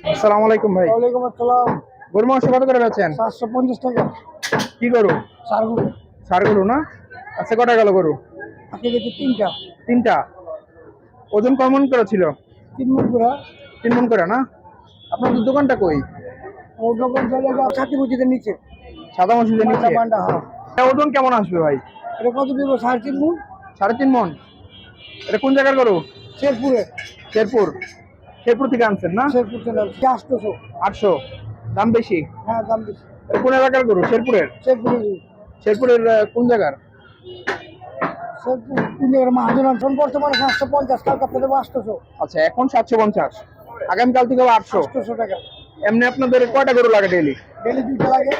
আসসালামু আলাইকুম ভাই। ওয়ালাইকুম আসসালাম। গরু মাংস কত করে বেচেন? 750 টাকা। কি গরু? সারগুলো ষাঁড় গরু না? আচ্ছা, কটা গেল গরু? আপনি দেখি তিনটা। তিনটা। ওজন কেমন করে ছিল? 3 মণ করে। 3 মণ করে না? আপনাদের দোকানটা কই? ওর দোকান জায়গা 60 মসজিদের নিচে। সাদা মসজিদের নিচে? বান্ডা হ্যাঁ। এটা ওজন কেমন আসবে ভাই? এটা কত দিব? 3.5 মণ। 3.5 মণ। এটা কোন জায়গার গরু? শেরপুরে। শেরপুর। শেরপুর থেকে আনছেন না? শেরপুর চলে 800। 800। দাম বেশি? হ্যাঁ দাম বেশি। এটা কোন এলাকার গরু? শেরপুরের? শেরপুরে। শেরপুরের কোন জায়গার? শেরপুর কোন জায়গার মহাজন ফোন বর্তমানে 750, কালকাতা থেকে 800। আচ্ছা, এখন 750, আগামীকাল থেকে 800। 800 টাকা। এমনি আপনাদের কয়টা গরু লাগে ডেইলি? ডেলি 2টা লাগে।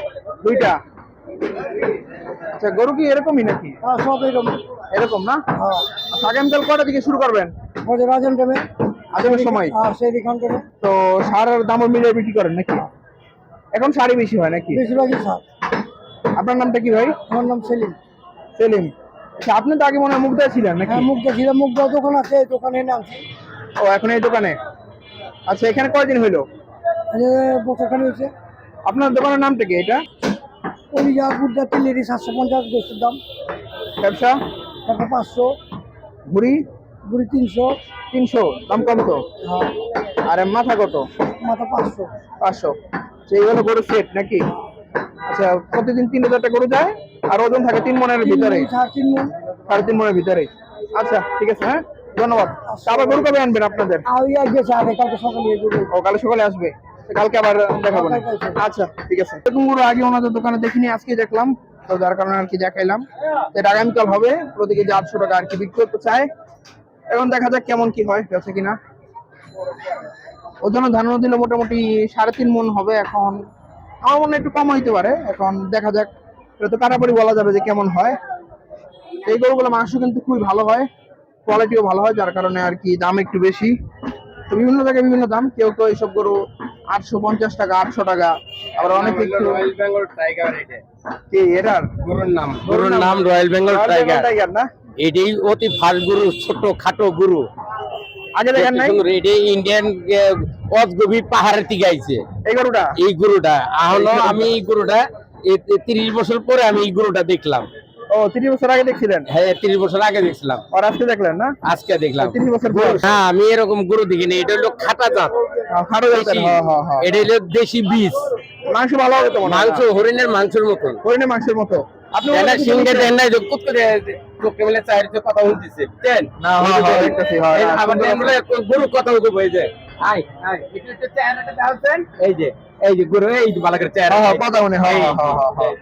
2টা। আচ্ছা, গরু কি এরকমই নাকি? হ্যাঁ সব এরকম। এরকম না? হ্যাঁ। আচ্ছা, আগামীকাল কয়টা থেকে শুরু করবেন? বলে রাজন টাইমে। আজানের সময়? হ্যাঁ সেই দিখান থেকে। তো সারের দামও মিলিয়ে বিক্রি করেন নাকি? এখন শাড়ি বেশি হয় নাকি? বেশিরভাগই সার। আপনার নামটা কি ভাই? আমার নাম সেলিম। সেলিম। আচ্ছা, আপনি তো আগে মনে হয় মুগদায় ছিলেন নাকি? হ্যাঁ মুগ্ধা ছিল, মুগ্ধা দোকান আছে, এই দোকানে নামছি। ও, এখন এই দোকানে। আচ্ছা, এখানে কয়দিন হইলো? বছরখানি হয়েছে। আপনার দোকানের নামটা কি এটা? কলিজা গুড়া তিলেরি 750 গোষ্ঠীর দাম। ব্যবসা? টাকা 500। ঘুড়ি? গুড়ি 300। 300। দাম কম তো। হ্যাঁ। আর মাথা কত? মাথা 500। 500। সেই হলো গরু সেট নাকি? আচ্ছা, প্রতিদিন 3,000টা গরু যায় আর ওজন থাকে 3 মণের ভিতরে? 3.5 মণ। 3.5 মণের ভিতরে। আচ্ছা, ঠিক আছে, হ্যাঁ, ধন্যবাদ। আবার গরু কবে আনবেন আপনাদের? গেছে আগে, কালকে সকালে গরু। ও, কাল সকালে আসবে। তো কালকে আবার দেখাবো না? আচ্ছা, ঠিক আছে। এরকম গরু আগে ওনাদের দোকানে দেখিনি, আজকে দেখলাম, তো যার কারণে আর কি দেখাইলাম। এটা আগামীকাল হবে, প্রতি কেজি 800 টাকা আর কি বিক্রি করতে চায়। এখন দেখা যাক কেমন কি হয়, বেঁচে কিনা। ওজনে ধারণা দিলে মোটামুটি 3.5 মণ হবে। এখন আমার মনে হয় একটু কম হইতে পারে, এখন দেখা যাক। এটা তো কাটাপড়ি বলা যাবে যে কেমন হয়। এই গরুগুলো মাংস কিন্তু খুবই ভালো হয়, কোয়ালিটিও ভালো হয়, যার কারণে আর কি দাম একটু বেশি। তো বিভিন্ন জায়গায় বিভিন্ন দাম, কেউ কেউ এইসব গরু 850 টাকা, 800 টাকা, আবার অনেকে একটু। Royal Bengal tiger. এটা কি এটার গরুর নাম রয়্যাল বেঙ্গল টাইগার। টাইগার না? এটাই অতি ফাস্ট গরু, ছোট খাটো গরু। আগে দেখেন নাই? এটাই ইন্ডিয়ান অজগবি পাহাড়ের থেকে আইছে এই গরুটা? এই গরুটা এখনো আমি এই গরুটা 30 বছর পরে আমি এই গরুটা দেখলাম। ও, 30 বছর আগে দেখছিলেন? হ্যাঁ 30 বছর আগে দেখছিলাম, আর আজকে দেখলেন না? আজকে দেখলাম। 30 বছর বয়স? হ্যাঁ, আমি এরকম গরু দেখিনি। এটা হলো খাটা জাত। খাটো জাতের? হ্যাঁ হ্যাঁ হ্যাঁ। এটা হলো দেশি বীজ। মাংস ভালো হবে তো? মাংস হরিণের মাংসের মতন। হরিণের মাংসের মতো? আপনি এলা সিংহে দেন নাই যে কুত করে লোকে মিলে চাইতে কথা বলতেছে দেন না, হ্যাঁ হ্যাঁ, দেখতেছি, হ্যাঁ, এই হ্যাঁ, আবার সুন্দর দেন বলে গরু কথা বলতে বই যায়। আই আই একটু একটু চেহারাটা দাওছেন। এই যে গরু, এই যে বালাকের চেহারা। হ্যাঁ হ্যাঁ, কথা মনে, হ্যাঁ হ্যাঁ হ্যাঁ হ্যাঁ।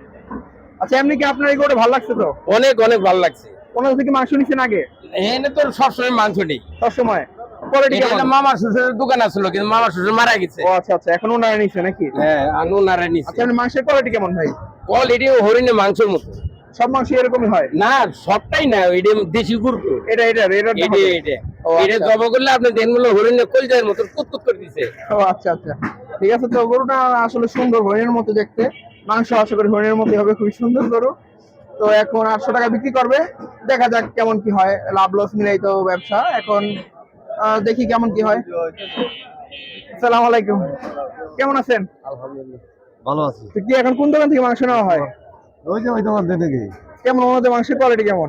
আচ্ছা, এমনি কি আপনার এই গরুটা ভালো লাগছে তো? অনেক অনেক ভালো লাগছে। ওনার থেকে মাংস নিচ্ছেন আগে? এখানে তো সবসময় মাংস নেই সবসময়? কোয়ালিটি এটা কেমন? হলো মামার শ্বশুরের দোকান আছিল, কিন্তু মামার শ্বশুর মারা গেছে। ও আচ্ছা আচ্ছা, এখন ওনারা নিচ্ছে নাকি? হ্যাঁ, আনু নারায় নিছে। আচ্ছা, এমনি মাংসের কোয়ালিটি কেমন ভাই? অলরেডি হরিণের মাংসের মতো। সব মাংস এরকমই হয় না, সবটাই না, এটা দেশি গরু। এটা এটা এটা এটা এটা ও এটা আচ্ছা। জব করলে আপনি দেখেন বলে হরিণের কলজার মতো কুতকুত করে দিছে। ও আচ্ছা আচ্ছা, ঠিক আছে। তো গরুটা আসলে সুন্দর, হরিণের মতো দেখতে। মাংস আশা করি হরিণের মতো হবে, খুবই সুন্দর গরু। তো এখন 800 টাকা বিক্রি করবে, দেখা যাক কেমন কি হয়। লাভ লস মিলাই তো ব্যবসা। এখন দেখি কেমন কি হয়। আসসালামু আলাইকুম, কেমন আছেন? আলহামদুলিল্লাহ ভালো আছি। তো কি এখন কোন দোকান থেকে মাংস নেওয়া হয়? ওই যে ওই দোকান থেকে কেমন ওনাদের মাংসের কোয়ালিটি কেমন?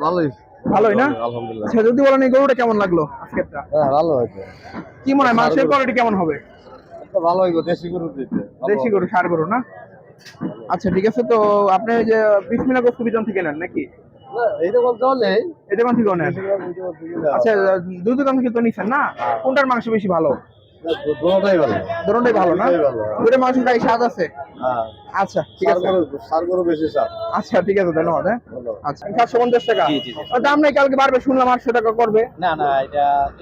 ভালোই। ভালোই না? আলহামদুলিল্লাহ। আচ্ছা, যদি বলেন এই গরুটা কেমন লাগলো আজকেরটা? হ্যাঁ ভালো হয়েছে। কি মনে হয় মাংসের কোয়ালিটি কেমন হবে? ভালো হইব, দেশি গরু দিতে। দেশি গরু, ষাঁড় গরু না? আচ্ছা, ঠিক আছে। তো আপনি ওই যে বিসমিল্লাহ গোশত বিজন থেকে নেন নাকি? এই দোকান তো নেই। এই দোকান থেকে নেন? আচ্ছা, দুই দোকান থেকে তো নিচ্ছেন না? কোনটার মাংস বেশি ভালো? দুটোটাই ভালো। দুটোটাই ভালো না? দুটোই ভালো। দুটো মাংস খাই স্বাদ আছে? হ্যাঁ, আচ্ছা, ঠিক আছে। সার গরু বেশি সার। আচ্ছা, ঠিক আছে, ধন্যবাদ। হ্যাঁ, ধন্যবাদ। আচ্ছা। 750 টাকা? জি, জি, জি। দাম নাই, কালকে বাড়বে শুনলাম, 800 টাকা করবে। না না,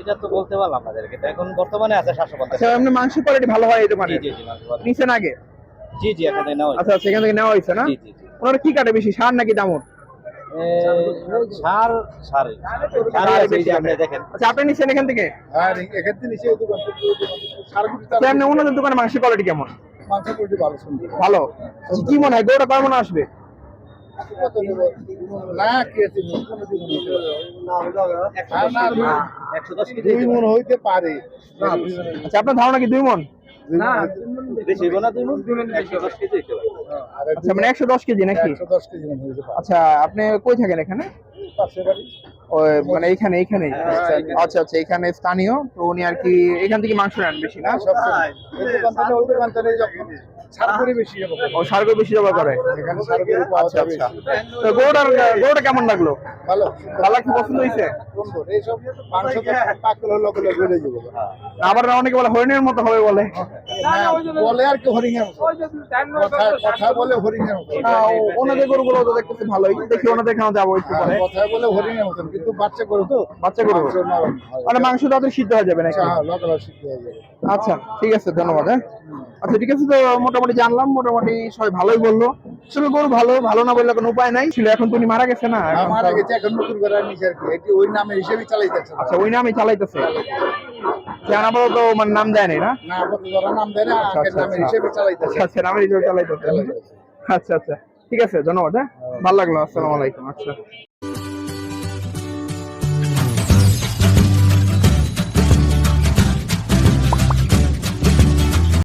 এটা তো বলতে পারলাম আপনাদেরকে। তো এখন বর্তমানে আছে 750 আচ্ছা, টাকা। এমনি মাংসের কোয়ালিটি ভালো হয় এই দোকানে? জি জি জি, মাংস ভালো। নিছেন আগে? জি জি, এখানে নেওয়া হয়েছে। আচ্ছা আচ্ছা, এখান থেকে নেওয়া হয়েছে না? জি জি জি। ওনারা কি কাটে বেশি, ষাঁড় নাকি দামর? সার সার সার আছে, এই যে আপনি দেখেন। আচ্ছা, আপনি নিচ্ছেন এখান থেকে? হ্যাঁ, এখান থেকে নিচে দোকান থেকে সার গরু আচ্ছা, এমনি ওনাদের দোকানে মাংসের কোয়ালিটি কেমন? মাংস কোয়ালিটি ভালো সুন্দর। ভালো। আচ্ছা, কি মনে হয় গরুটা কেমন আসবে? কত দেব না কি আছে না 110 কেজি 2 মণ হইতে পারে আচ্ছা আপনার ধারণা কি 2 মণ? না বেশি হইব না 2 মণ 110 কেজি হইতে পারে। আচ্ছা মানে 110 কেজি নাকি? 110 কেজি মণ হইতে পারে আচ্ছা আপনি কই থাকেন এখানে? পাশে বাড়ি ওই মানে এইখানে আচ্ছা আচ্ছা এখানে স্থানীয় তো উনি আর কি এখান থেকে মাংস নেন বেশি না? এই দোকান থেকে ওই দোকান থেকে যখন ছাড় করে বেশি হবে ও সারগো বেশি জবা করে। এখানে ছাড় করে পাওয়া আচ্ছা যাবে আচ্ছা তো গরুটা কেমন লাগলো? ভালো ভালো কি পছন্দ হয়েছে? সুন্দর এইসব মাংস তো পাকল হলো গলে গলে যাবে আবার অনেকে বলে হরিণের মতো হবে বলে। বলে আর কি হরিং এর কথা বলে হরিং এর মতো ওনাদের গরুগুলো তো দেখতেছি ভালোই, দেখি ওনাদের এখানে যাবো একটু পরে। কথা বলে হরিং এর মতন কিন্তু বাচ্চা গরু তো বাচ্চা গরু মাংস নরম হয়। মানে মাংস তাদের সিদ্ধ হয়ে যাবে নাকি? হ্যাঁ লকলা সিদ্ধ হয়ে যাবে আচ্ছা ঠিক আছে ধন্যবাদ। হ্যাঁ আচ্ছা ঠিক আছে তো মোটামুটি জানলাম, মোটামুটি সবাই ভালোই বললো। আসলে গরু ভালো না বললে কোনো উপায় নাই ছিল, এখন তুমি মারা গেছে না এখন মারা তো- গেছে এখন নতুন করে নিচে আর কি এটি ওই নামের হিসেবে চালাইতেছে আচ্ছা ওই নামই চালাইতেছে, জানা বলো তো মানে নাম দেয় নাই না? না আপাতত যারা নাম দেয় না আচ্ছা, আগের আচ্ছা, নামের আচ্ছা। হিসেবে চালাইতেছে আচ্ছা নামের হিসেবে চালাইতেছে। আচ্ছা আচ্ছা ঠিক আছে ধন্যবাদ। হ্যাঁ ভালো লাগলো, আসসালামু আলাইকুম। আচ্ছা।